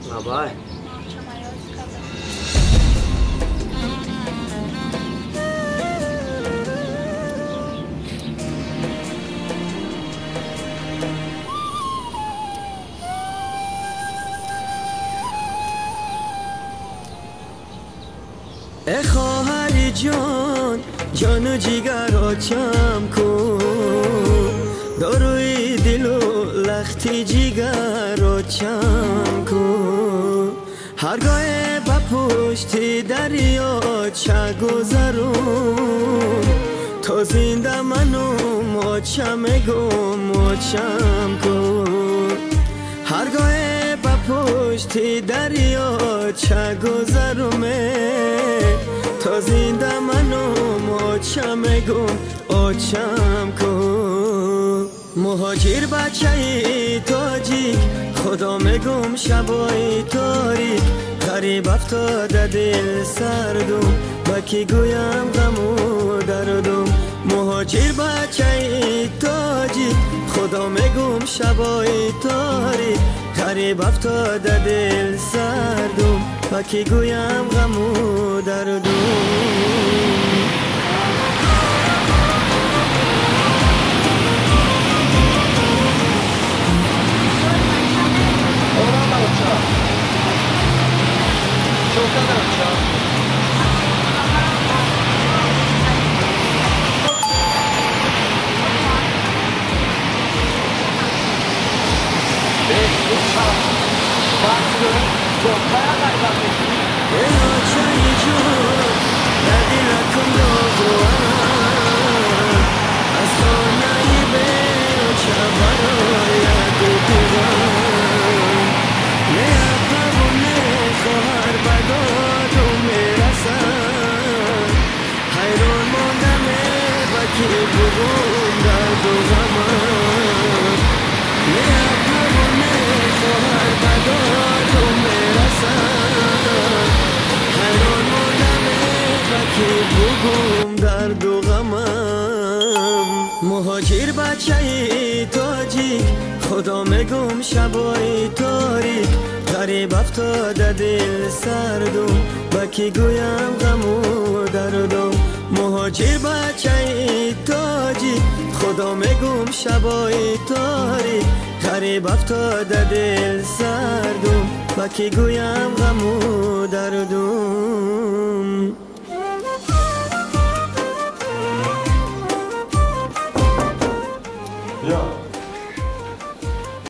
Bye-bye. خواهری جان جان و جیگر آچم کن داروی دل و لختی جیگر آچم کن هرگاه با پشتی دریا چه گذرون تا زنده منو ماچم کن هرگاه با پشتی دریا چه گذرومه تا زنده منو ماچم کن مهاجر بچه تاجیک خدا میگم شبای تاریک غریب افتاده دل سردم با کی گویم غم و دردم مهاجر بچه تاجیک خدا میگم شبای تاریک غریب افتاده دل سردم با کی گویم غم و دردم مهاجر بچه تاجیک خدا میگم شبای تاریک غریب افتاده دل سردم با کی گویم غم و دردم مهاجر بچه تاجیک خدا میگم شبای تاریک غریب افتاده دل سردم با کی گویم غم و دردم